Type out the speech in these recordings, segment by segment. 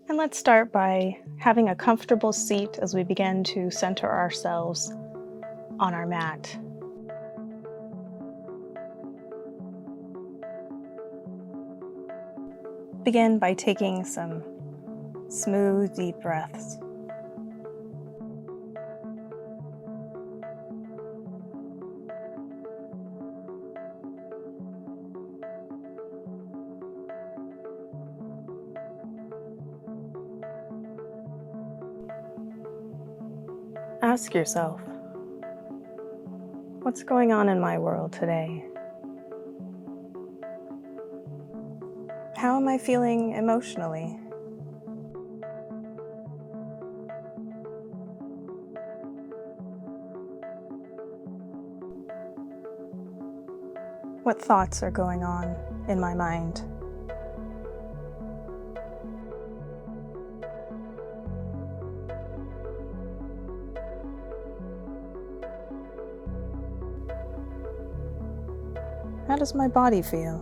And let's start by having a comfortable seat as we begin to center ourselves on our mat. Begin by taking some smooth, deep breaths. Ask yourself, what's going on in my world today? How am I feeling emotionally? What thoughts are going on in my mind? How does my body feel?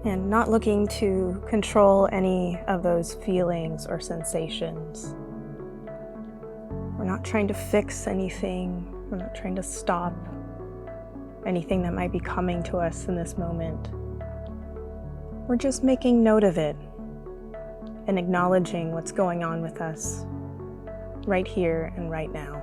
And not looking to control any of those feelings or sensations. We're not trying to fix anything. We're not trying to stop anything that might be coming to us in this moment. We're just making note of it and acknowledging what's going on with us right here and right now.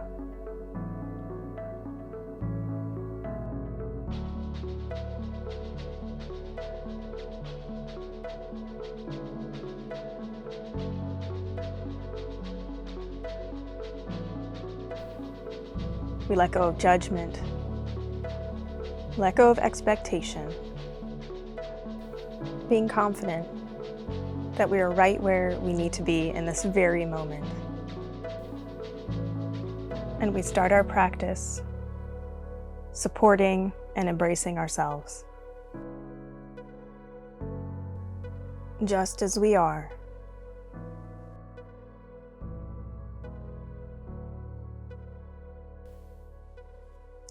We let go of judgment, let go of expectation, being confident that we are right where we need to be in this very moment. And we start our practice supporting and embracing ourselves, just as we are.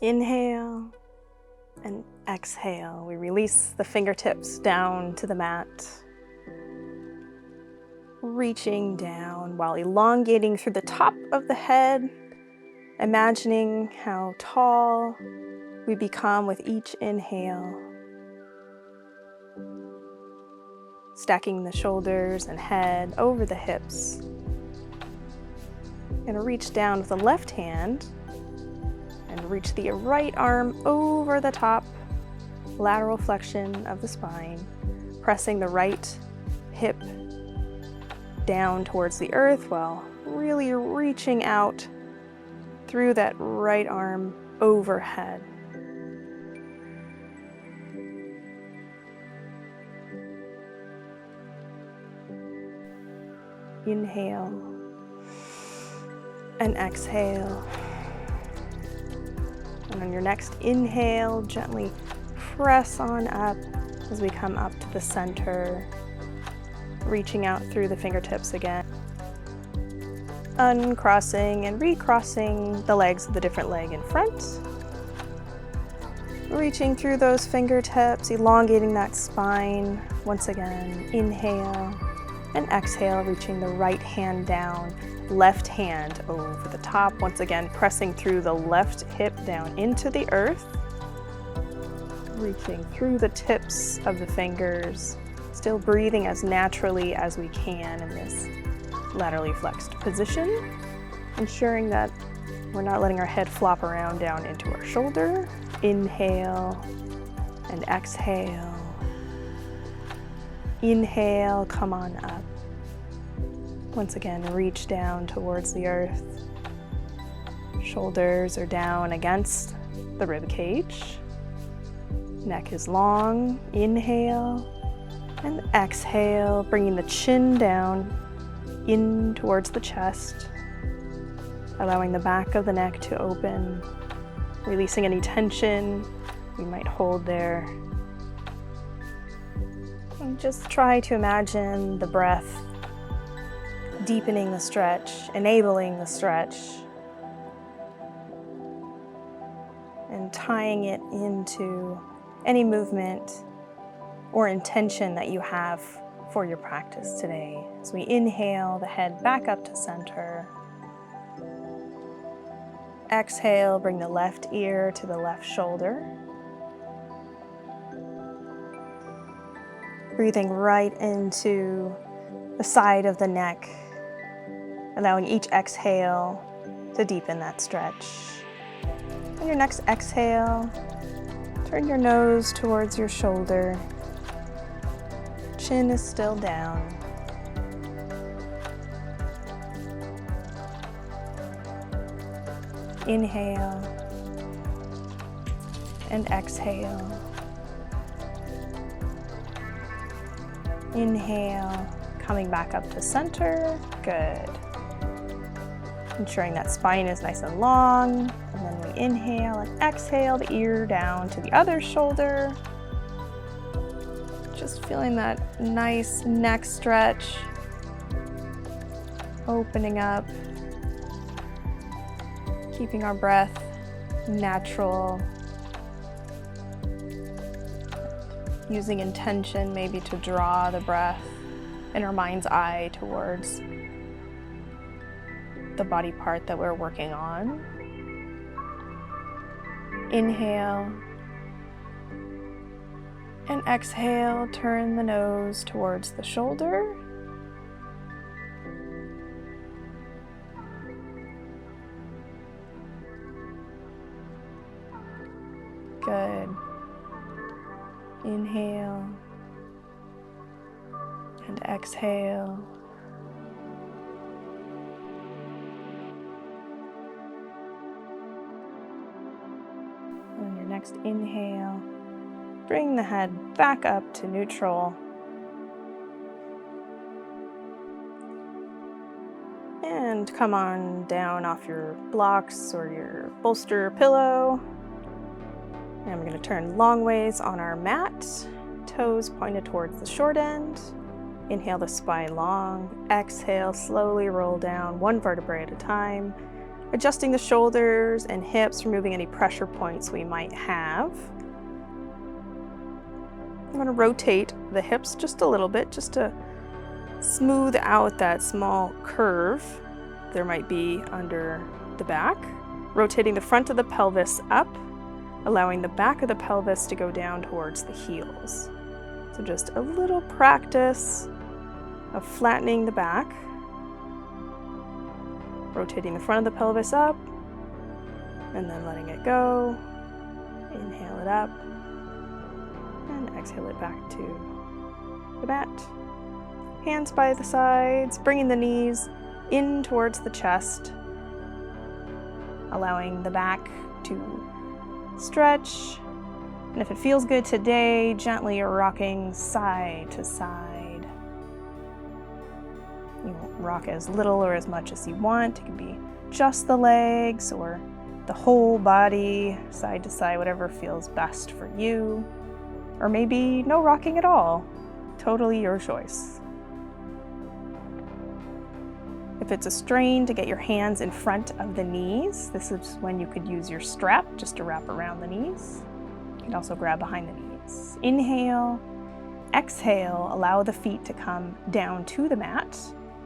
Inhale and exhale. We release the fingertips down to the mat, reaching down while elongating through the top of the head, imagining how tall we become with each inhale, stacking the shoulders and head over the hips. Gonna reach down with the left hand and reach the right arm over the top, lateral flexion of the spine, pressing the right hip down towards the earth while really reaching out through that right arm overhead. Inhale and exhale. And on your next inhale, gently press on up as we come up to the center, reaching out through the fingertips again. Uncrossing and recrossing the legs of the different leg in front. Reaching through those fingertips, elongating that spine. Once again, inhale and exhale, reaching the right hand down, left hand over the top. Once again, pressing through the left hip down into the earth. Reaching through the tips of the fingers, still breathing as naturally as we can in this laterally flexed position, ensuring that we're not letting our head flop around down into our shoulder. Inhale and exhale. Inhale, come on up. Once again, reach down towards the earth. Shoulders are down against the rib cage. Neck is long. Inhale and exhale, bringing the chin down in towards the chest, allowing the back of the neck to open, releasing any tension you might hold there. And just try to imagine the breath deepening the stretch, enabling the stretch, and tying it into any movement or intention that you have for your practice today. As we inhale, the head back up to center. Exhale, bring the left ear to the left shoulder. Breathing right into the side of the neck, allowing each exhale to deepen that stretch. On your next exhale, turn your nose towards your shoulder. Chin is still down. Inhale and exhale. Inhale, coming back up to center. Good. Ensuring that spine is nice and long. And then we inhale and exhale, the ear down to the other shoulder. Just feeling that nice neck stretch. Opening up. Keeping our breath natural. Using intention maybe to draw the breath in our mind's eye towards the body part that we're working on. Inhale and exhale, turn the nose towards the shoulder. Good. Inhale and exhale. And on your next inhale, bring the head back up to neutral. And come on down off your blocks or your bolster or pillow. And we're going to turn long ways on our mat, toes pointed towards the short end. Inhale the spine long, exhale, slowly roll down one vertebrae at a time, adjusting the shoulders and hips, removing any pressure points we might have. I'm going to rotate the hips just a little bit, just to smooth out that small curve there might be under the back. Rotating the front of the pelvis up, allowing the back of the pelvis to go down towards the heels. So just a little practice of flattening the back, rotating the front of the pelvis up, and then letting it go. Inhale it up, and exhale it back to the mat. Hands by the sides, bringing the knees in towards the chest, allowing the back to stretch, and if it feels good today, gently rocking side to side. You won't rock as little or as much as you want. It can be just the legs or the whole body, side to side, whatever feels best for you. Or maybe no rocking at all. Totally your choice. If it's a strain to get your hands in front of the knees, this is when you could use your strap just to wrap around the knees. You can also grab behind the knees. Inhale, exhale, allow the feet to come down to the mat.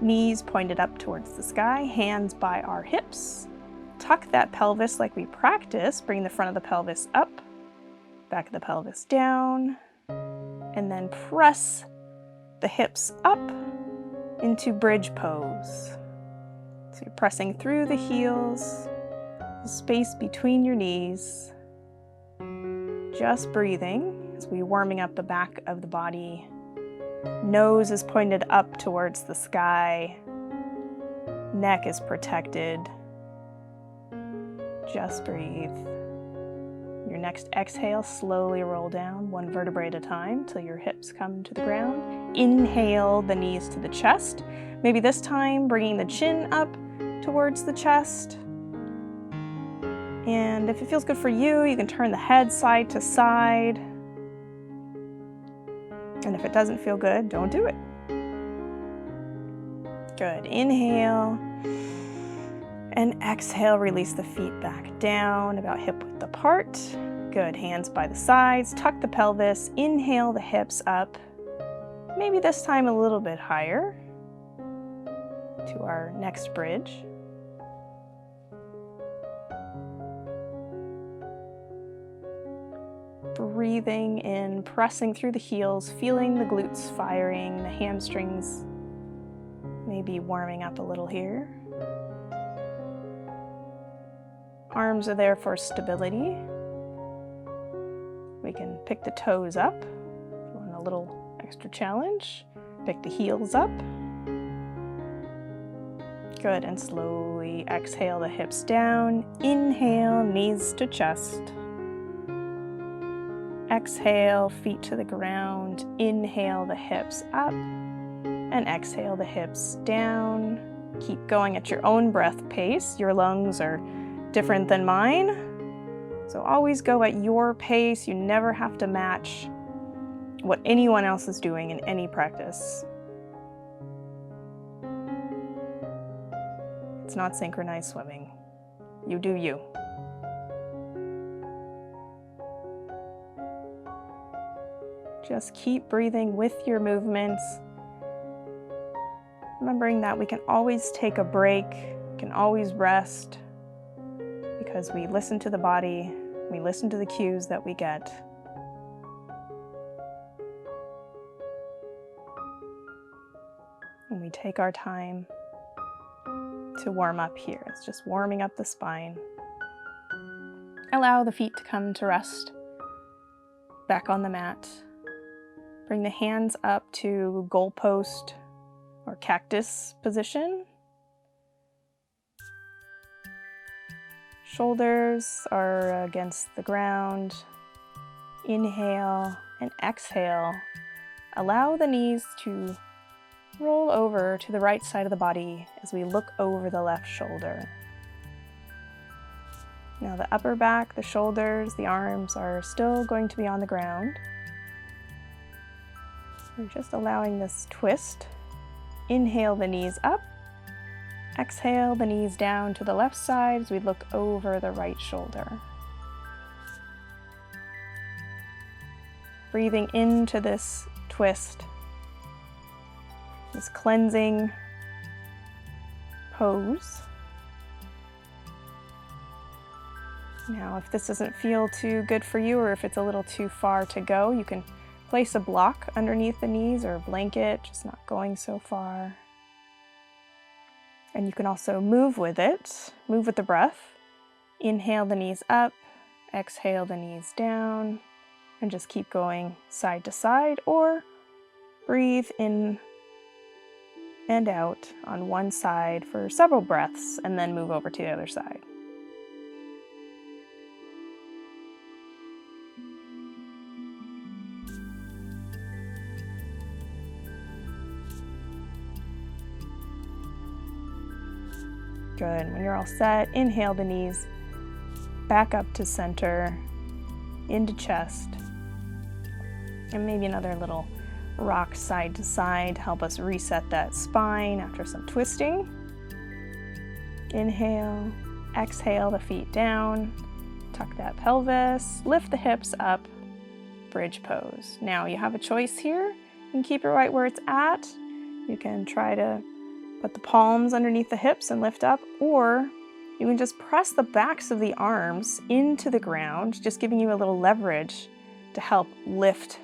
Knees pointed up towards the sky, hands by our hips. Tuck that pelvis like we practiced, bring the front of the pelvis up, back of the pelvis down, and then press the hips up into bridge pose. So you're pressing through the heels, the space between your knees, just breathing as we're warming up the back of the body. Nose is pointed up towards the sky, neck is protected. Just breathe. Your next exhale, slowly roll down one vertebrae at a time till your hips come to the ground. Inhale the knees to the chest. Maybe this time bringing the chin up towards the chest. And if it feels good for you, you can turn the head side to side. And if it doesn't feel good, don't do it. Good. Inhale. And exhale, release the feet back down, about hip width apart. Good, hands by the sides, tuck the pelvis, inhale the hips up. Maybe this time a little bit higher to our next bridge. Breathing in, pressing through the heels, feeling the glutes firing, the hamstrings maybe warming up a little here. Arms are there for stability. We can pick the toes up if we want a little extra challenge. Pick the heels up. Good, and slowly exhale the hips down. Inhale, knees to chest. Exhale, feet to the ground. Inhale the hips up. And exhale the hips down. Keep going at your own breath pace. Your lungs are different than mine. So always go at your pace. You never have to match what anyone else is doing in any practice. It's not synchronized swimming. You do you. Just keep breathing with your movements. Remembering that we can always take a break, we can always rest, because we listen to the body, we listen to the cues that we get. And we take our time to warm up here. It's just warming up the spine. Allow the feet to come to rest back on the mat. Bring the hands up to goalpost or cactus position. Shoulders are against the ground. Inhale and exhale. Allow the knees to roll over to the right side of the body as we look over the left shoulder. Now the upper back, the shoulders, the arms are still going to be on the ground. We're just allowing this twist. Inhale the knees up. Exhale the knees down to the left side as we look over the right shoulder. Breathing into this twist, this cleansing pose. Now, if this doesn't feel too good for you, or if it's a little too far to go, you can place a block underneath the knees or a blanket, just not going so far. And you can also move with it, move with the breath. Inhale the knees up, exhale the knees down, and just keep going side to side, or breathe in and out on one side for several breaths and then move over to the other side. Good. When you're all set, inhale the knees back up to center, into chest, and maybe another little rock side to side to help us reset that spine after some twisting. Inhale, exhale the feet down, tuck that pelvis, lift the hips up, bridge pose. Now you have a choice here. You can keep it right where it's at. You can try to put the palms underneath the hips and lift up, or you can just press the backs of the arms into the ground, just giving you a little leverage to help lift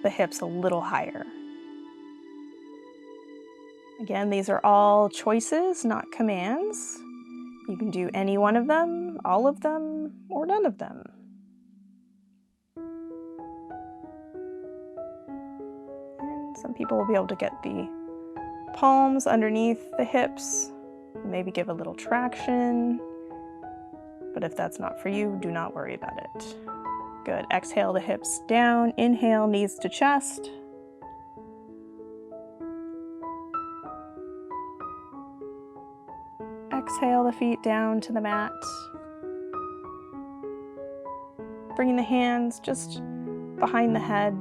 the hips a little higher. Again, these are all choices, not commands. You can do any one of them, all of them, or none of them. And some people will be able to get the palms underneath the hips, maybe give a little traction, but if that's not for you, do not worry about it. Good. Exhale the hips down, inhale knees to chest. Exhale the feet down to the mat. Bringing the hands just behind the head,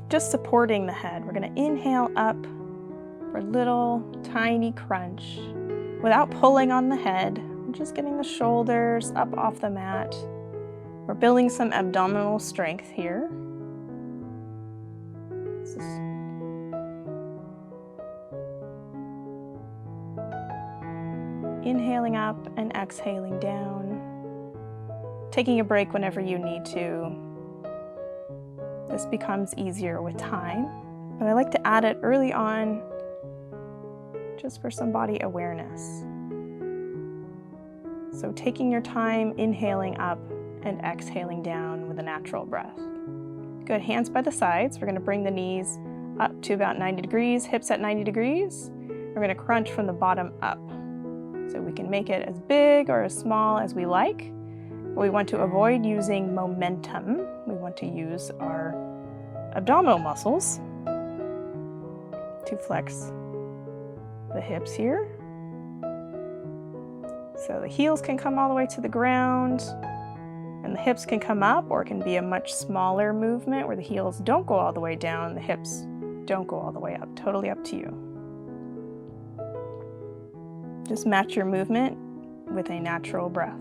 just supporting the head. We're going to inhale up, for a little tiny crunch without pulling on the head. We're just getting the shoulders up off the mat. We're building some abdominal strength here. Inhaling up and exhaling down. Taking a break whenever you need to. This becomes easier with time, but I like to add it early on just for some body awareness. So taking your time, inhaling up and exhaling down with a natural breath. Good, hands by the sides. We're going to bring the knees up to about 90 degrees, hips at 90 degrees. We're going to crunch from the bottom up. So we can make it as big or as small as we like. But we want to avoid using momentum. We want to use our abdominal muscles to flex the hips here. So the heels can come all the way to the ground and the hips can come up, or it can be a much smaller movement where the heels don't go all the way down, the hips don't go all the way up. Totally up to you. Just match your movement with a natural breath.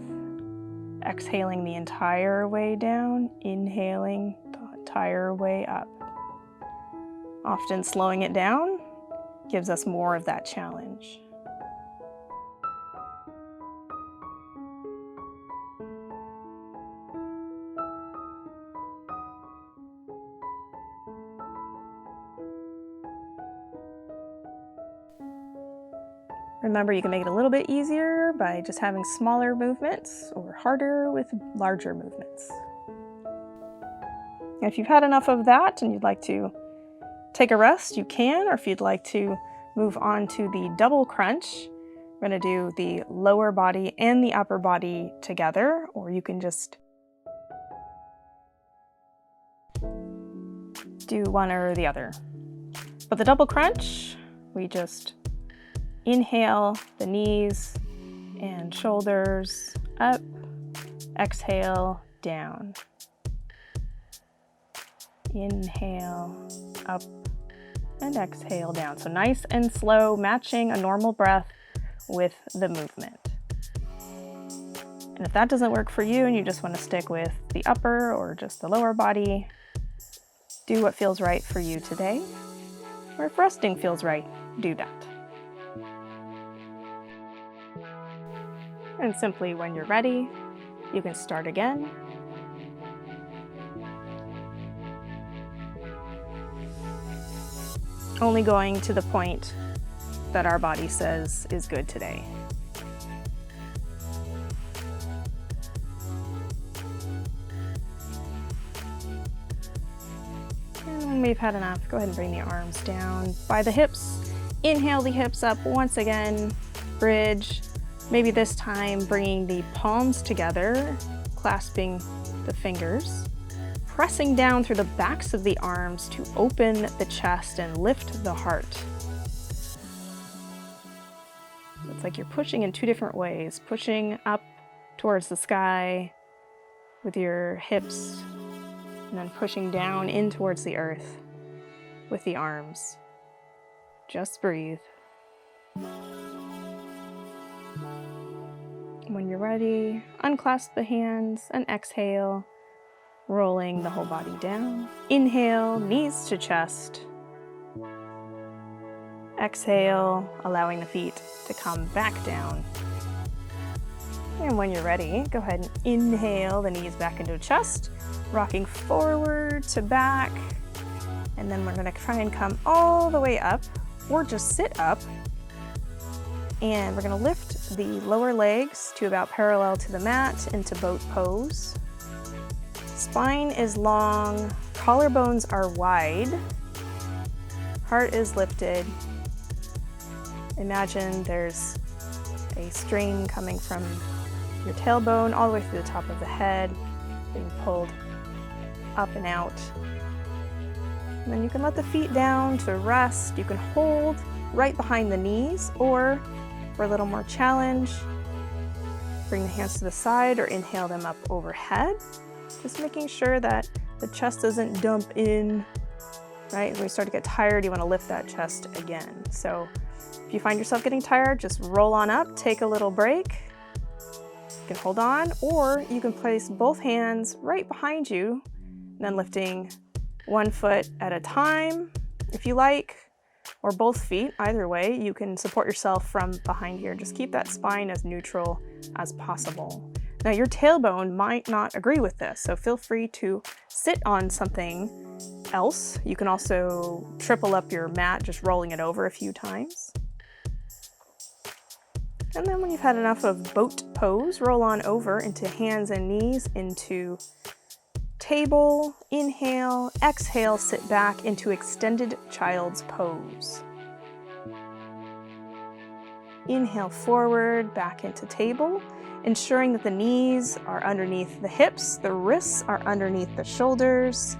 Exhaling the entire way down, inhaling the entire way up. Often slowing it down gives us more of that challenge. Remember, you can make it a little bit easier by just having smaller movements or harder with larger movements. And if you've had enough of that and you'd like to take a rest, you can, or if you'd like to move on to the double crunch, we're going to do the lower body and the upper body together, or you can just do one or the other. But the double crunch, we just inhale the knees and shoulders up, exhale down. Inhale up and exhale down. So nice and slow, matching a normal breath with the movement. And if that doesn't work for you and you just want to stick with the upper or just the lower body, do what feels right for you today. Or if resting feels right, do that. And simply when you're ready, you can start again. Only going to the point that our body says is good today. And when we've had enough, go ahead and bring the arms down by the hips. Inhale the hips up once again, bridge. Maybe this time bringing the palms together, clasping the fingers, pressing down through the backs of the arms to open the chest and lift the heart. It's like you're pushing in two different ways, pushing up towards the sky with your hips, and then pushing down in towards the earth with the arms. Just breathe. When you're ready, unclasp the hands and exhale, rolling the whole body down. Inhale, knees to chest. Exhale, allowing the feet to come back down. And when you're ready, go ahead and inhale the knees back into chest, rocking forward to back. And then we're going to try and come all the way up, or just sit up. And we're going to lift the lower legs to about parallel to the mat into boat pose. Spine is long, collarbones are wide, heart is lifted. Imagine there's a string coming from your tailbone all the way through the top of the head, being pulled up and out. And then you can let the feet down to rest. You can hold right behind the knees, or for a little more challenge, bring the hands to the side or inhale them up overhead. Just making sure that the chest doesn't dump in right? As we start to get tired, you want to lift that chest again. So if you find yourself getting tired, just roll on up, take a little break. You can hold on, or you can place both hands right behind you, and then lifting one foot at a time, if you like, or both feet. Either way, you can support yourself from behind here. Just keep that spine as neutral as possible. Now, your tailbone might not agree with this, so feel free to sit on something else. You can also triple up your mat, just rolling it over a few times. And then when you've had enough of boat pose, roll on over into hands and knees, into table, inhale, exhale, sit back into extended child's pose. Inhale forward, back into table, ensuring that the knees are underneath the hips, the wrists are underneath the shoulders,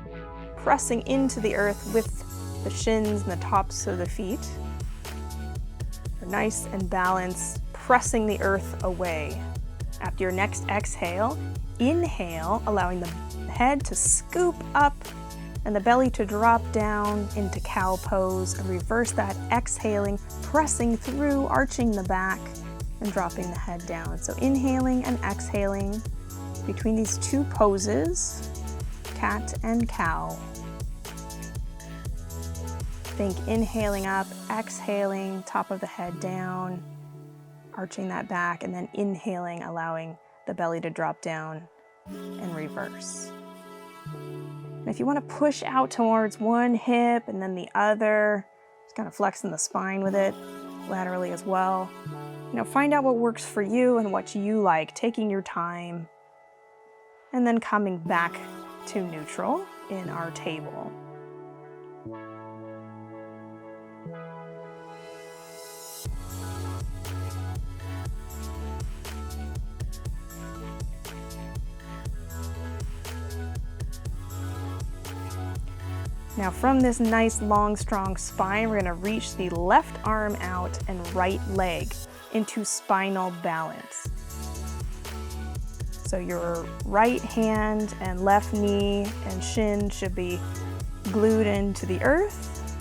pressing into the earth with the shins and the tops of the feet. They're nice and balanced, pressing the earth away. After your next exhale, inhale, allowing the head to scoop up and the belly to drop down into cow pose, and reverse that, exhaling, pressing through, arching the back and dropping the head down. So inhaling and exhaling between these two poses, cat and cow. Think inhaling up, exhaling, top of the head down, arching that back, and then inhaling, allowing the belly to drop down and reverse. And if you want to push out towards one hip and then the other, just kind of flexing the spine with it laterally as well. Find out what works for you and what you like, taking your time, and then coming back to neutral in our table. Now from this nice, long, strong spine, we're going to reach the left arm out and right leg into spinal balance. So your right hand and left knee and shin should be glued into the earth,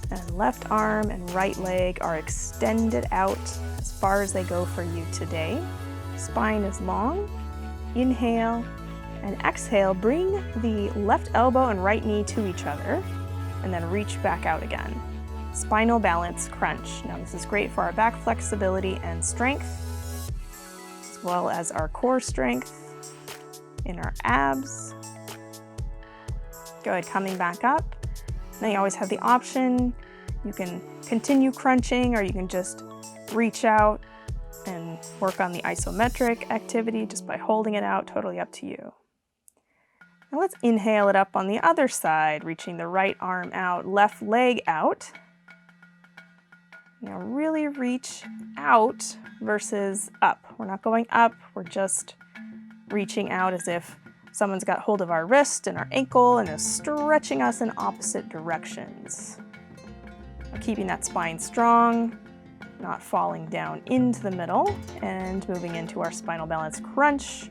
and left arm and right leg are extended out as far as they go for you today. Spine is long. Inhale. And exhale, bring the left elbow and right knee to each other, and then reach back out again. Spinal balance crunch. Now this is great for our back flexibility and strength, as well as our core strength in our abs. Good, coming back up. Now you always have the option, you can continue crunching, or you can just reach out and work on the isometric activity just by holding it out, totally up to you. Now let's inhale it up on the other side, reaching the right arm out, left leg out. Now really reach out versus up. We're not going up, we're just reaching out as if someone's got hold of our wrist and our ankle and is stretching us in opposite directions. Keeping that spine strong, not falling down into the middle, and moving into our spinal balance crunch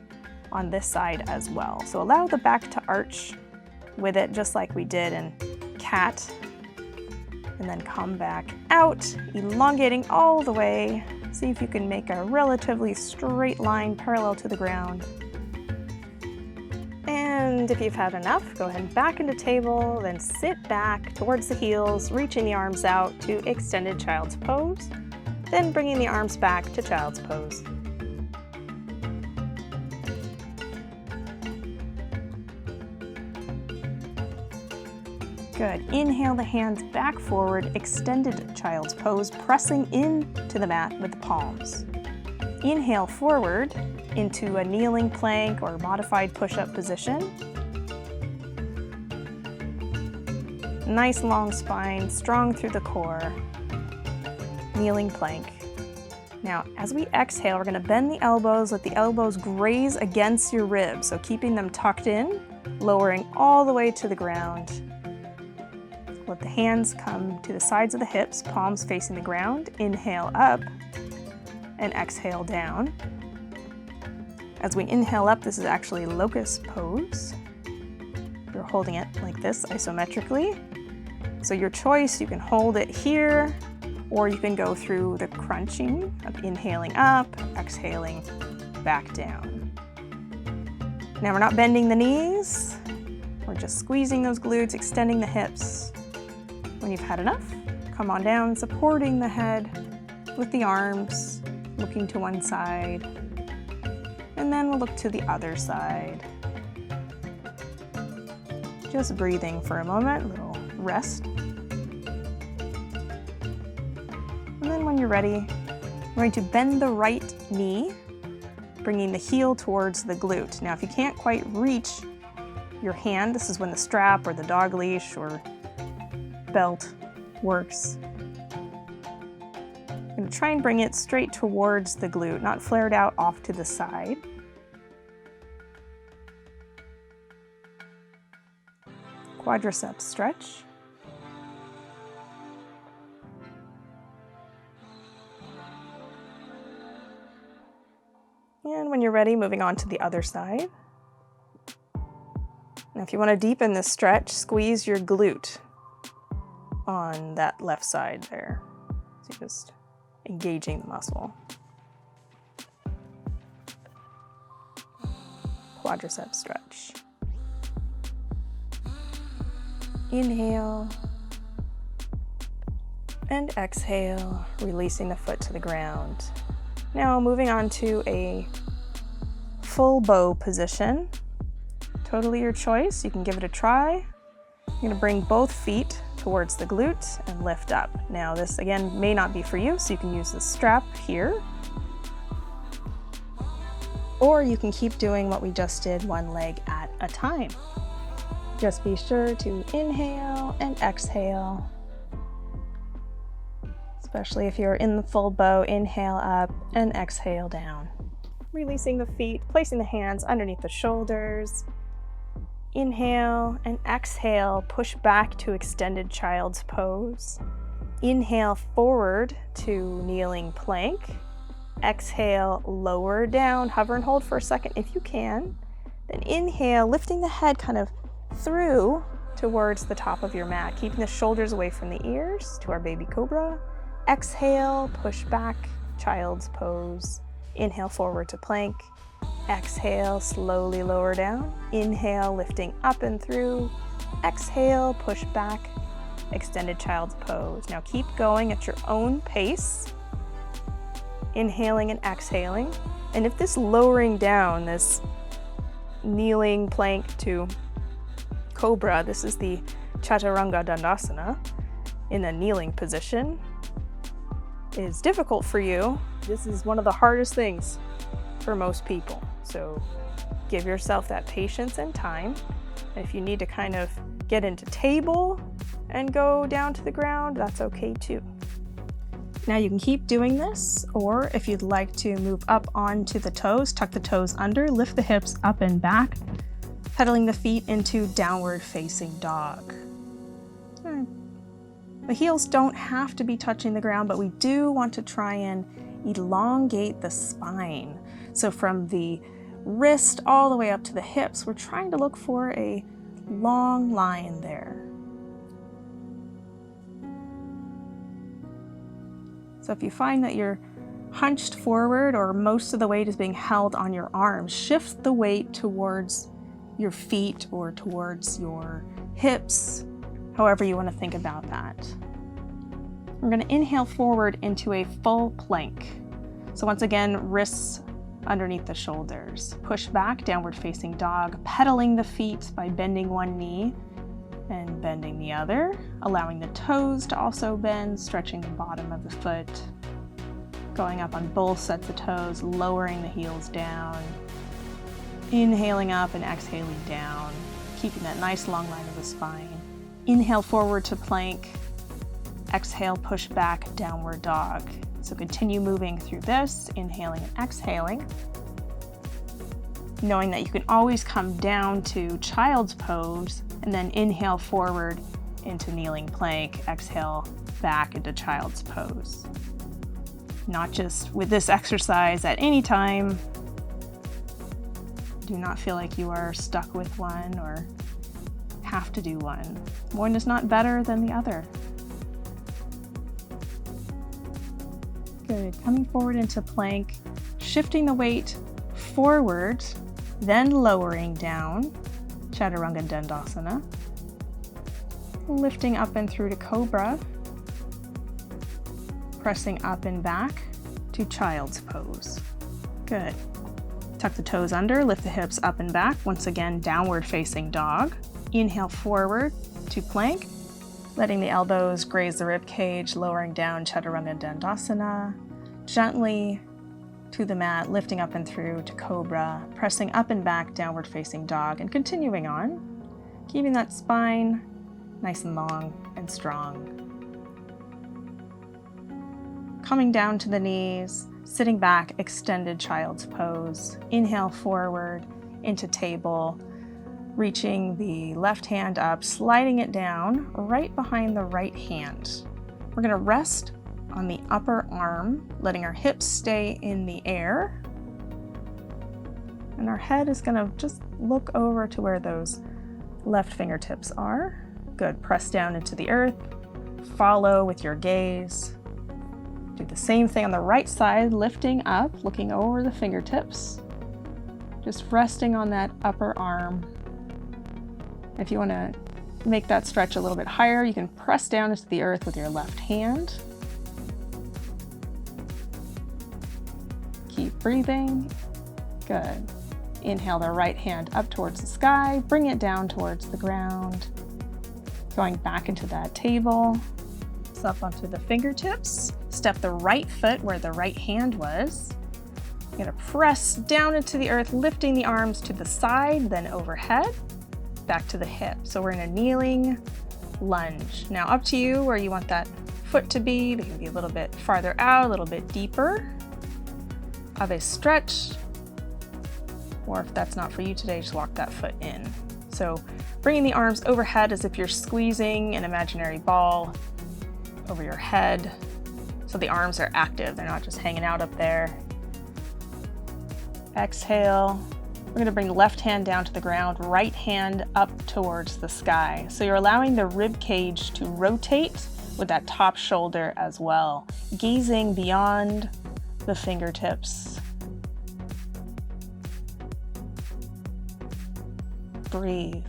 on this side as well. So allow the back to arch with it, just like we did in cat, and then come back out, elongating all the way. See if you can make a relatively straight line parallel to the ground. And if you've had enough, go ahead and back into table, then sit back towards the heels, reaching the arms out to extended child's pose, then bringing the arms back to child's pose. Good. Inhale the hands back forward, extended child's pose, pressing into the mat with the palms. Inhale forward into a kneeling plank or modified push-up position. Nice long spine, strong through the core. Kneeling plank. Now, as we exhale, we're going to bend the elbows, let the elbows graze against your ribs, so keeping them tucked in, lowering all the way to the ground. Let the hands come to the sides of the hips, palms facing the ground. Inhale up and exhale down. As we inhale up, this is actually locust pose. You're holding it like this isometrically. So your choice, you can hold it here, or you can go through the crunching of inhaling up, exhaling back down. Now we're not bending the knees, we're just squeezing those glutes, extending the hips. When you've had enough, come on down, supporting the head with the arms, looking to one side, and then we'll look to the other side. Just breathing for a moment, a little rest. And then when you're ready, we're going to bend the right knee, bringing the heel towards the glute. Now, if you can't quite reach your hand, this is when the strap or the dog leash or belt works. I'm going to try and bring it straight towards the glute, not flared out off to the side. Quadriceps stretch. And when you're ready, moving on to the other side. Now, if you want to deepen this stretch, squeeze your glute on that left side there. So you're just engaging the muscle. Quadriceps stretch. Inhale and exhale, releasing the foot to the ground. Now moving on to a full bow position. Totally your choice, you can give it a try. You're going to bring both feet towards the glute and lift up. Now this again may not be for you, so you can use the strap here. Or you can keep doing what we just did, one leg at a time. Just be sure to inhale and exhale. Especially if you're in the full bow, inhale up and exhale down. Releasing the feet, placing the hands underneath the shoulders. Inhale and exhale, push back to extended child's pose. Inhale forward to kneeling plank. Exhale, lower down, hover and hold for a second if you can. Then inhale, lifting the head kind of through towards the top of your mat, keeping the shoulders away from the ears to our baby cobra. Exhale, push back, child's pose. Inhale forward to plank. Exhale, slowly lower down. Inhale, lifting up and through. Exhale, push back, extended child's pose. Now keep going at your own pace. Inhaling and exhaling. And if this lowering down, this kneeling plank to cobra, this is the Chaturanga Dandasana in a kneeling position, is difficult for you, this is one of the hardest things for most people. So give yourself that patience and time. And if you need to kind of get into table and go down to the ground, that's okay too. Now you can keep doing this, or if you'd like to move up onto the toes, tuck the toes under, lift the hips up and back, pedaling the feet into downward facing dog. The heels don't have to be touching the ground, but we do want to try and elongate the spine. So from the wrist all the way up to the hips, we're trying to look for a long line there. So if you find that you're hunched forward or most of the weight is being held on your arms, shift the weight towards your feet or towards your hips, however you want to think about that. We're going to inhale forward into a full plank. So once again, wrists underneath the shoulders. Push back, downward facing dog, pedaling the feet by bending one knee and bending the other, allowing the toes to also bend, stretching the bottom of the foot, going up on both sets of toes, lowering the heels down, inhaling up and exhaling down, keeping that nice long line of the spine. Inhale forward to plank, exhale, push back, downward dog. So continue moving through this, inhaling and exhaling, knowing that you can always come down to child's pose and then inhale forward into kneeling plank, exhale back into child's pose. Not just with this exercise at any time. Do not feel like you are stuck with one or have to do one. One is not better than the other. Good. Coming forward into plank, shifting the weight forward, then lowering down, Chaturanga Dandasana. Lifting up and through to Cobra, pressing up and back to Child's Pose. Good. Tuck the toes under, lift the hips up and back. Once again, downward facing dog. Inhale forward to plank, letting the elbows graze the rib cage, lowering down Chaturanga Dandasana. Gently to the mat, lifting up and through to Cobra, pressing up and back, downward facing dog, and continuing on, keeping that spine nice and long and strong. Coming down to the knees, sitting back, extended Child's Pose. Inhale forward into table, reaching the left hand up, sliding it down right behind the right hand. We're going to rest on the upper arm, letting our hips stay in the air. And our head is going to just look over to where those left fingertips are. Good. Press down into the earth. Follow with your gaze. Do the same thing on the right side, lifting up, looking over the fingertips. Just resting on that upper arm. If you want to make that stretch a little bit higher, you can press down into the earth with your left hand. Keep breathing. Good. Inhale the right hand up towards the sky, bring it down towards the ground. Going back into that table. Up onto the fingertips. Step the right foot where the right hand was. You're going to press down into the earth, lifting the arms to the side, then overhead, back to the hip. So we're in a kneeling lunge. Now up to you where you want that foot to be. They can be a little bit farther out, a little bit deeper of a stretch. Or if that's not for you today, just walk that foot in. So bringing the arms overhead as if you're squeezing an imaginary ball over your head. So the arms are active, they're not just hanging out up there. Exhale. We're going to bring the left hand down to the ground, right hand up towards the sky. So you're allowing the rib cage to rotate with that top shoulder as well, gazing beyond the fingertips. Breathe.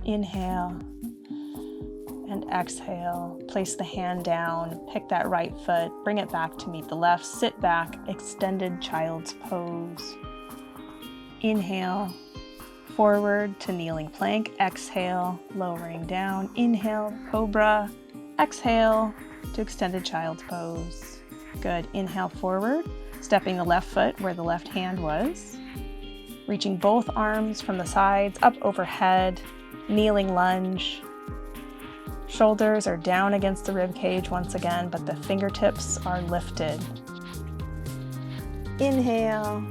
Inhale. And exhale, place the hand down, pick that right foot, bring it back to meet the left, sit back, extended Child's Pose. Inhale, forward to kneeling plank, exhale, lowering down, inhale, Cobra, exhale to extended Child's Pose. Good, inhale forward, stepping the left foot where the left hand was, reaching both arms from the sides, up overhead, kneeling lunge. Shoulders are down against the rib cage once again, but the fingertips are lifted. Inhale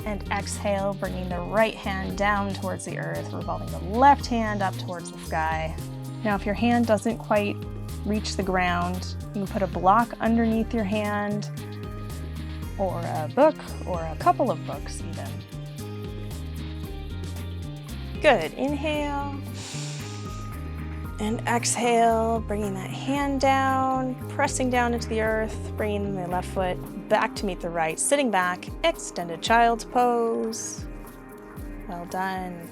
and exhale, bringing the right hand down towards the earth, revolving the left hand up towards the sky. Now, if your hand doesn't quite reach the ground, you can put a block underneath your hand, or a book, or a couple of books even. Good. Inhale. And exhale, bringing that hand down, pressing down into the earth, bringing the left foot back to meet the right, sitting back, extended Child's Pose. Well done.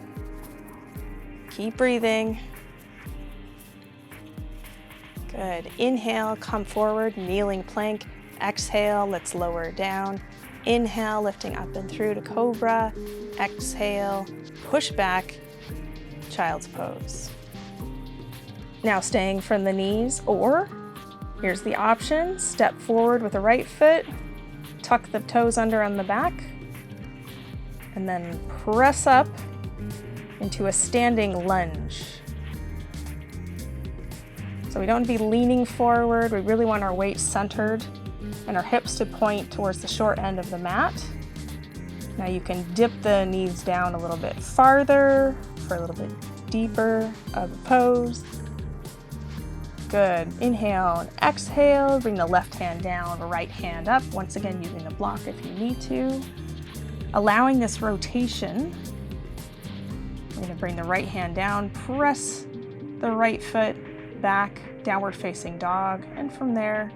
Keep breathing. Good. Inhale, come forward, kneeling plank. Exhale, let's lower down. Inhale, lifting up and through to Cobra. Exhale, push back, Child's Pose. Now staying from the knees, or here's the option, step forward with the right foot, tuck the toes under on the back, and then press up into a standing lunge. So we don't want to be leaning forward, we really want our weight centered and our hips to point towards the short end of the mat. Now you can dip the knees down a little bit farther for a little bit deeper of a pose. Good. Inhale and exhale. Bring the left hand down, right hand up. Once again, using the block if you need to. Allowing this rotation We're going to bring the right hand down, press the right foot back, downward facing dog, and from there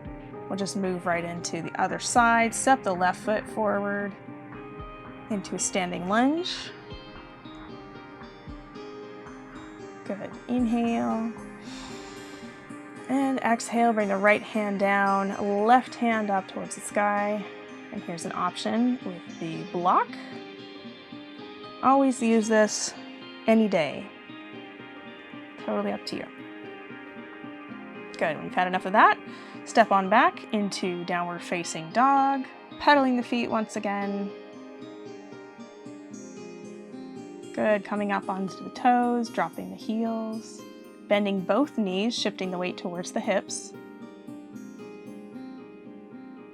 we'll just move right into the other side. Step the left foot forward into a standing lunge. Good. Inhale. And exhale, bring the right hand down, left hand up towards the sky. And here's an option with the block. Always use this any day. Totally up to you. Good. When you've had enough of that, step on back into downward facing dog, pedaling the feet once again. Good. Coming up onto the toes, dropping the heels, bending both knees, shifting the weight towards the hips.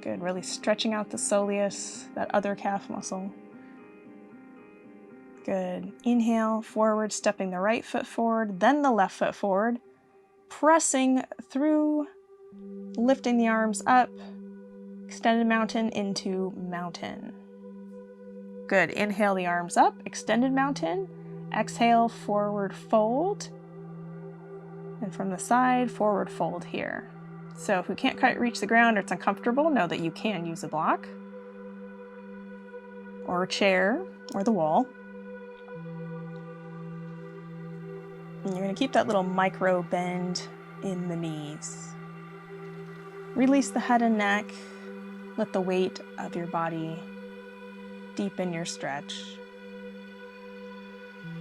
Good. Really stretching out the soleus, that other calf muscle. Good. Inhale, forward, stepping the right foot forward, then the left foot forward, pressing through, lifting the arms up, extended mountain into mountain. Good. Inhale the arms up, extended mountain. Exhale, forward fold. And from the side, forward fold here. So if we can't quite reach the ground or it's uncomfortable, know that you can use a block or a chair or the wall. And you're going to keep that little micro bend in the knees. Release the head and neck. Let the weight of your body deepen your stretch.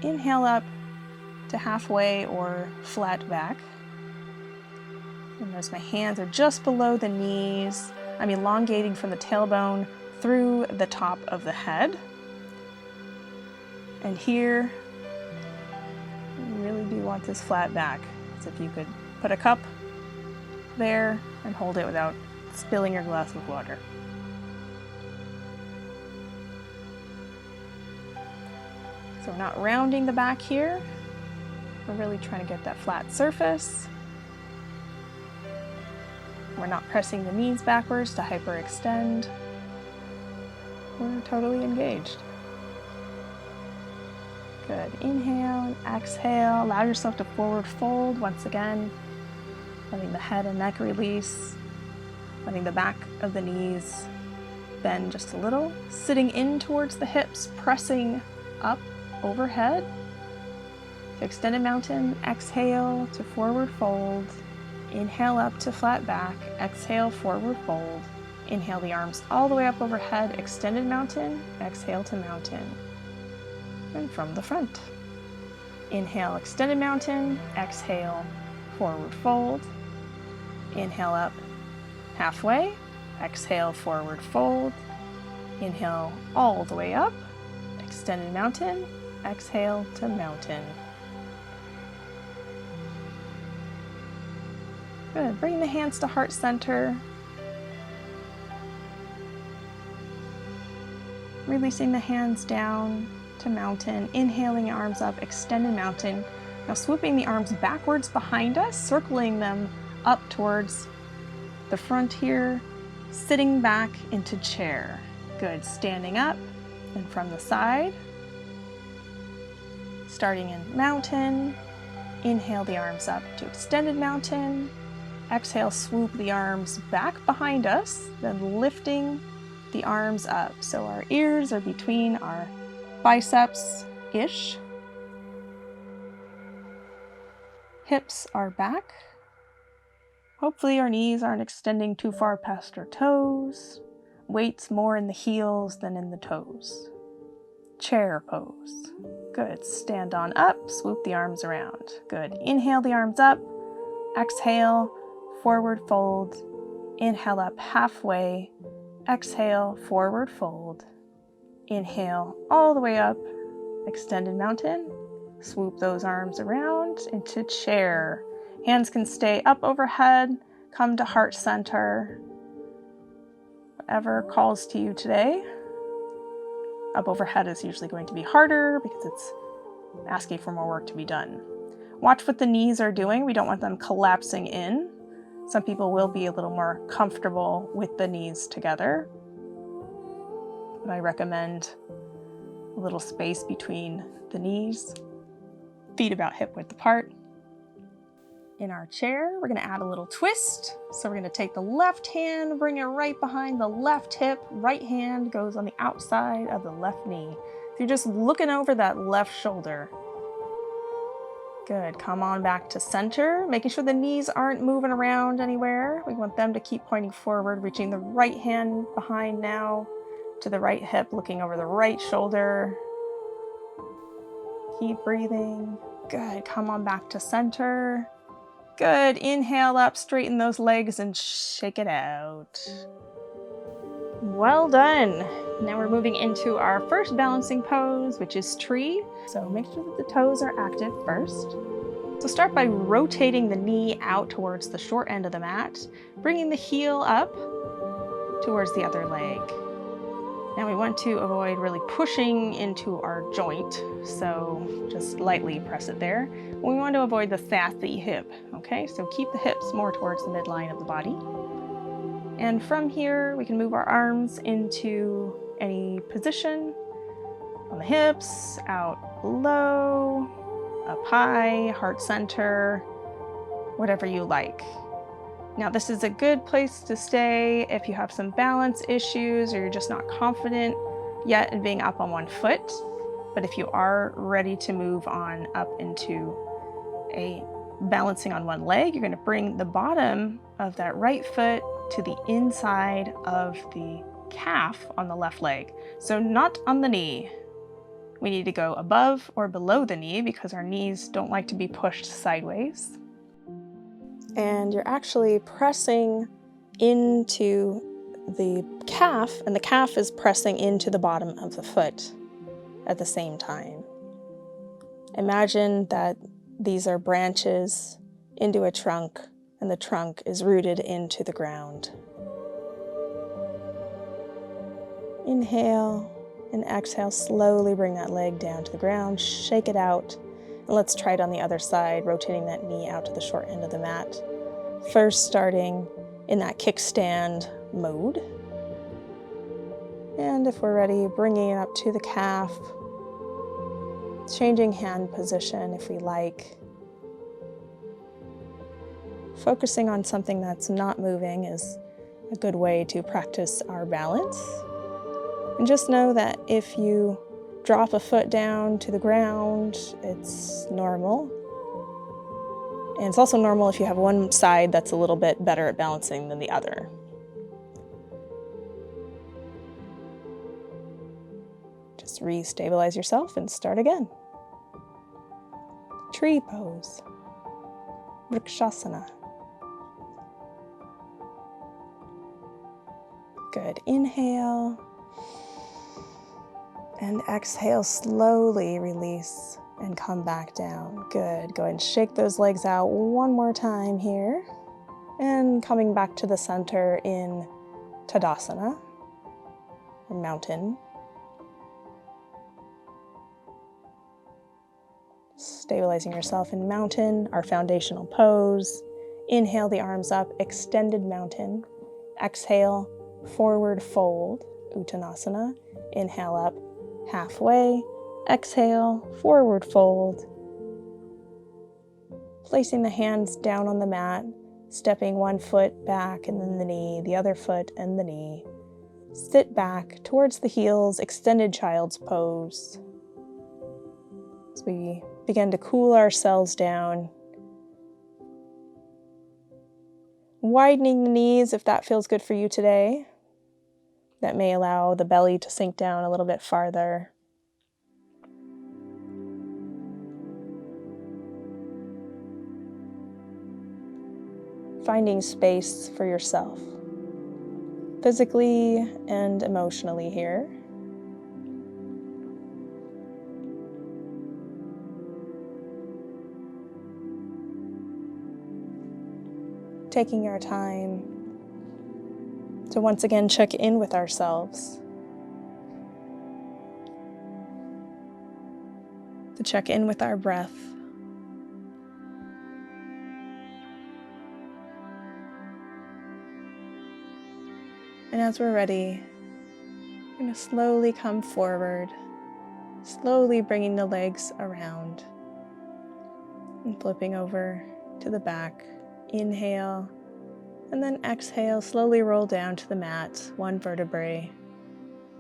Inhale up to halfway or flat back. And notice my hands are just below the knees. I'm elongating from the tailbone through the top of the head. And here, you really do want this flat back. So if you could put a cup there and hold it without spilling your glass of water. So we're not rounding the back here. We're really trying to get that flat surface. We're not pressing the knees backwards to hyperextend. We're totally engaged. Good. Inhale and exhale. Allow yourself to forward fold once again. Letting the head and neck release. Letting the back of the knees bend just a little. Sitting in towards the hips, pressing up overhead. To extended mountain, exhale to forward fold. Inhale up to flat back. Exhale, forward fold. Inhale the arms all the way up overhead, extended mountain. Exhale to mountain. And from the front. Inhale, extended mountain. Exhale, forward fold. Inhale up halfway. Exhale, forward fold. Inhale all the way up. Extended mountain. Exhale to mountain. Good. Bring the hands to heart center. Releasing the hands down to mountain. Inhaling arms up, extended mountain. Now swooping the arms backwards behind us, circling them up towards the front here. Sitting back into chair. Good. Standing up and from the side. Starting in mountain. Inhale the arms up to extended mountain. Exhale, swoop the arms back behind us, then lifting the arms up. So our ears are between our biceps-ish. Hips are back. Hopefully our knees aren't extending too far past our toes. Weight's more in the heels than in the toes. Chair pose. Good. Stand on up, swoop the arms around. Good. Inhale the arms up. Exhale, forward fold. Inhale up halfway. Exhale, forward fold. Inhale all the way up, extended mountain. Swoop those arms around into chair. Hands can stay up overhead, come to heart center. Whatever calls to you today. Up overhead is usually going to be harder because it's asking for more work to be done. Watch what the knees are doing. We don't want them collapsing in. Some people will be a little more comfortable with the knees together. But I recommend a little space between the knees. feet about hip width apart. In our chair, we're going to add a little twist. So we're going to take the left hand, bring it right behind the left hip. Right hand goes on the outside of the left knee. So you're just looking over that left shoulder. Good. Come on back to center, making sure the knees aren't moving around anywhere. We want them to keep pointing forward, reaching the right hand behind now to the right hip, looking over the right shoulder. Keep breathing. Good. Come on back to center. Good. Inhale up, straighten those legs and shake it out. Well done. Now we're moving into our first balancing pose, which is tree. So make sure that the toes are active first. So start by rotating the knee out towards the short end of the mat, bringing the heel up towards the other leg. Now we want to avoid really pushing into our joint, so just lightly press it there. We want to avoid the sassy hip, okay? So keep the hips more towards the midline of the body. And from here, we can move our arms into any position on the hips, out low, up high, heart center, whatever you like. Now this is a good place to stay if you have some balance issues or you're just not confident yet in being up on one foot. But if you are ready to move on up into a balancing on one leg, you're going to bring the bottom of that right foot to the inside of the calf on the left leg. So not on the knee. We need to go above or below the knee because our knees don't like to be pushed sideways. And you're actually pressing into the calf, and the calf is pressing into the bottom of the foot at the same time. Imagine that these are branches into a trunk, and the trunk is rooted into the ground. Inhale and exhale, slowly bring that leg down to the ground, shake it out. And let's try it on the other side, rotating that knee out to the short end of the mat. First starting in that kickstand mode. And if we're ready, bringing it up to the calf, changing hand position if we like. Focusing on something that's not moving is a good way to practice our balance. And just know that if you drop a foot down to the ground, it's normal. And it's also normal if you have one side that's a little bit better at balancing than the other. Just re-stabilize yourself and start again. Tree pose. Vrikshasana. Good. Inhale. And exhale, slowly release and come back down. Good. Go ahead and shake those legs out one more time here. And coming back to the center in Tadasana, or mountain. Stabilizing yourself in mountain, our foundational pose. Inhale the arms up, extended mountain. Exhale, forward fold, Uttanasana. Inhale up, halfway. Exhale, forward fold. Placing the hands down on the mat, stepping one foot back and then the knee, the other foot and the knee. Sit back towards the heels, extended child's pose. As we begin to cool ourselves down. Widening the knees if that feels good for you today. That may allow the belly to sink down a little bit farther. Finding space for yourself, physically and emotionally here. Taking our time to once again check in with ourselves. To check in with our breath. And as we're ready, we're going to slowly come forward, slowly bringing the legs around. And flipping over to the back. Inhale, and then exhale, slowly roll down to the mat, one vertebrae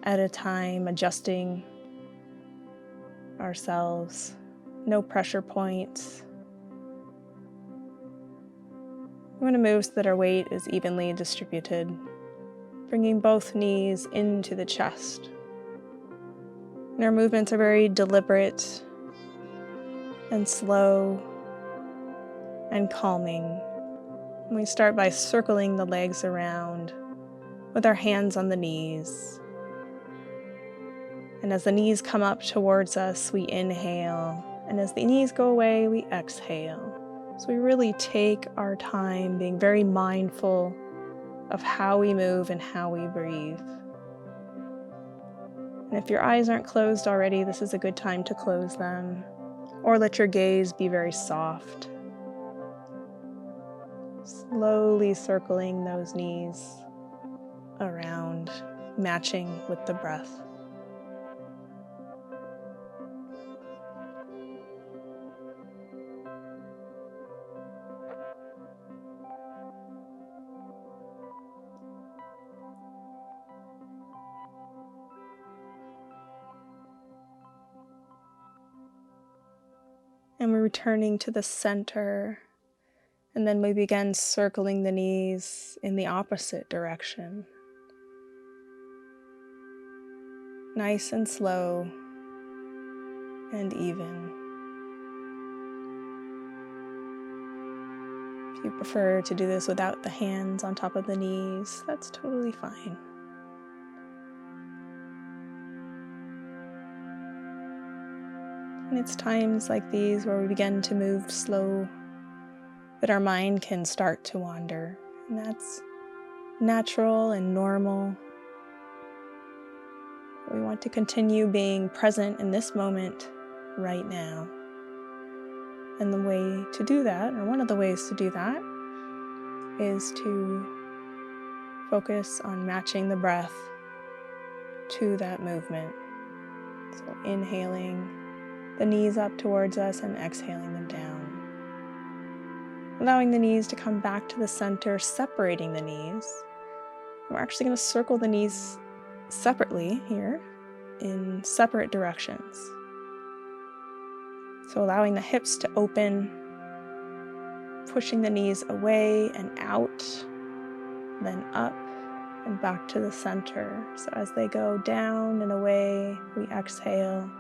at a time, adjusting ourselves. No pressure points. We want to move so that our weight is evenly distributed, bringing both knees into the chest. And our movements are very deliberate and slow and calming. And we start by circling the legs around with our hands on the knees. And as the knees come up towards us, we inhale. And as the knees go away, we exhale. So we really take our time being very mindful of how we move and how we breathe. And if your eyes aren't closed already, this is a good time to close them, or let your gaze be very soft. Slowly circling those knees around, matching with the breath. And we're returning to the center, and then we begin circling the knees in the opposite direction. Nice and slow and even. If you prefer to do this without the hands on top of the knees, that's totally fine. And it's times like these where we begin to move slow that our mind can start to wander. And that's natural and normal. We want to continue being present in this moment right now. And the way to do that, or one of the ways to do that, is to focus on matching the breath to that movement. So inhaling the knees up towards us and exhaling them down. Allowing the knees to come back to the center, separating the knees. We're actually going to circle the knees separately here in separate directions. So allowing the hips to open, pushing the knees away and out, then up and back to the center. So as they go down and away, we exhale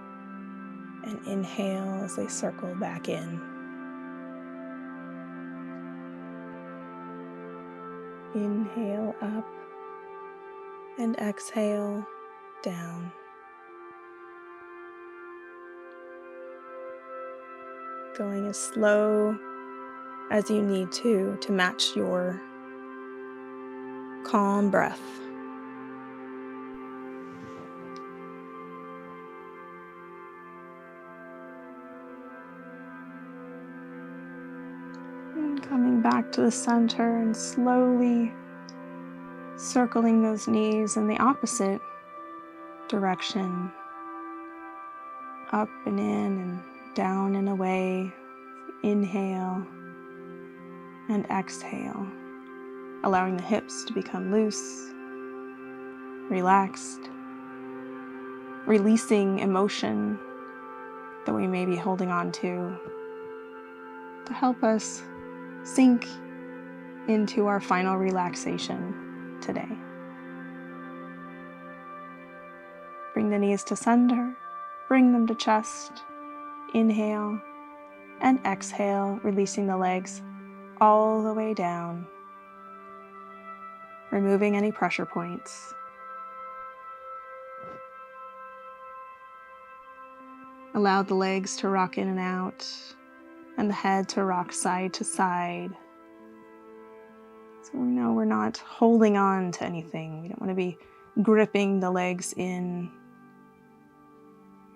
and inhale as they circle back in. Inhale up and exhale down. Going as slow as you need to match your calm breath. And coming back to the center and slowly circling those knees in the opposite direction. Up and in and down and away. Inhale and exhale, allowing the hips to become loose, relaxed, releasing emotion that we may be holding on to help us sink into our final relaxation today. Bring the knees to center, bring them to chest, inhale and exhale, releasing the legs all the way down, removing any pressure points. Allow the legs to rock in and out, and the head to rock side to side. So we know we're not holding on to anything. We don't want to be gripping the legs in.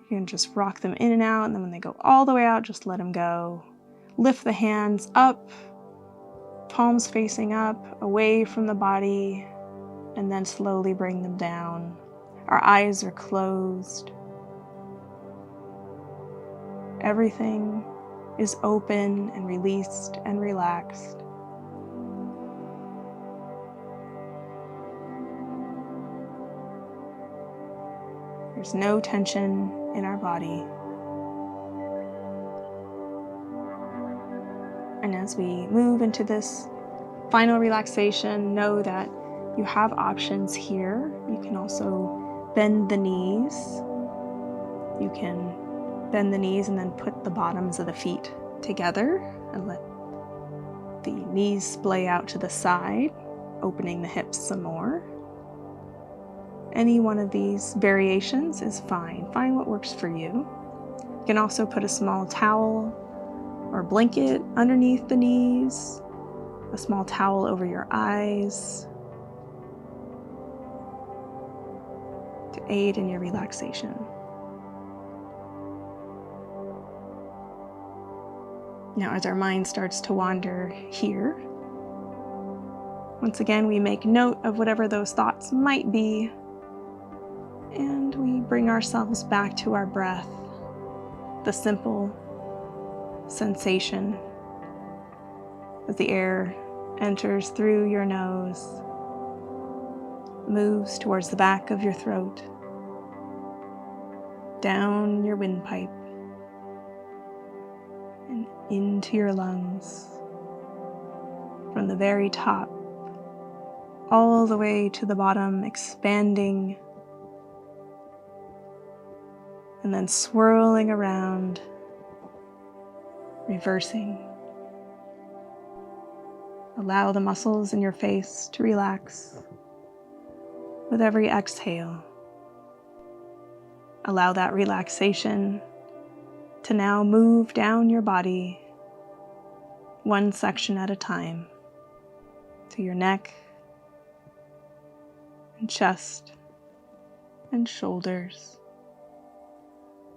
You can just rock them in and out, and then when they go all the way out, just let them go. Lift the hands up, palms facing up, away from the body, and then slowly bring them down. Our eyes are closed. Everything is open and released and relaxed. There's no tension in our body. And as we move into this final relaxation, know that you have options here. You can also bend the knees. You can bend the knees and then put the bottoms of the feet together and let the knees splay out to the side, opening the hips some more. Any one of these variations is fine. Find what works for you. You can also put a small towel or blanket underneath the knees, a small towel over your eyes to aid in your relaxation. Now, as our mind starts to wander here, once again, we make note of whatever those thoughts might be, and we bring ourselves back to our breath, the simple sensation as the air enters through your nose, moves towards the back of your throat, down your windpipe, and into your lungs, from the very top all the way to the bottom, expanding and then swirling around, reversing. Allow the muscles in your face to relax with every exhale. Allow that relaxation to now move down your body, one section at a time, to your neck and chest and shoulders,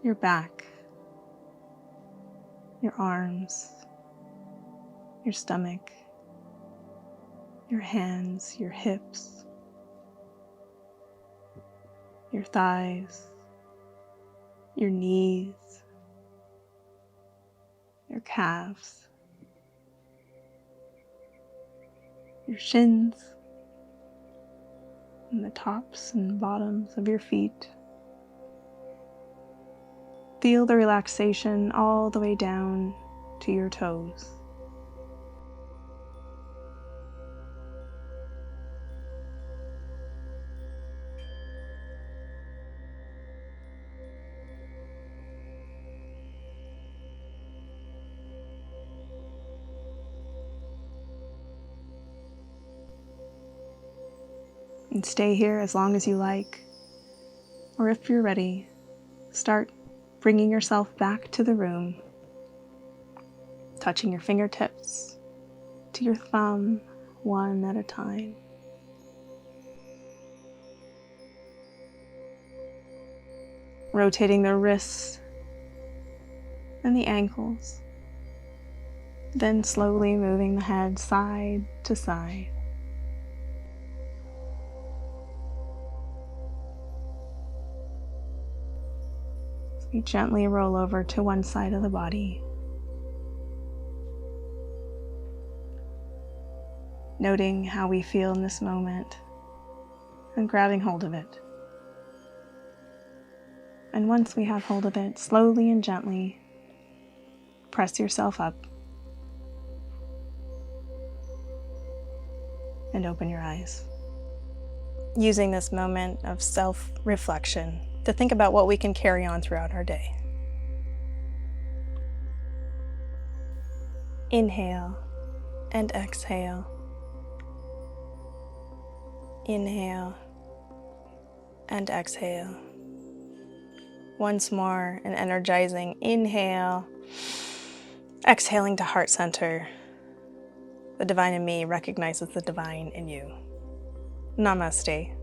your back, your arms, your stomach, your hands, your hips, your thighs, your knees, your calves, your shins, and the tops and bottoms of your feet. Feel the relaxation all the way down to your toes. And stay here as long as you like, or if you're ready, start bringing yourself back to the room, touching your fingertips to your thumb, one at a time. Rotating the wrists and the ankles, then slowly moving the head side to side. We gently roll over to one side of the body, noting how we feel in this moment and grabbing hold of it. And once we have hold of it, slowly and gently press yourself up and open your eyes. Using this moment of self-reflection to think about what we can carry on throughout our day. Inhale and exhale. Inhale and exhale. Once more, an energizing inhale, exhaling to heart center. The divine in me recognizes the divine in you. Namaste.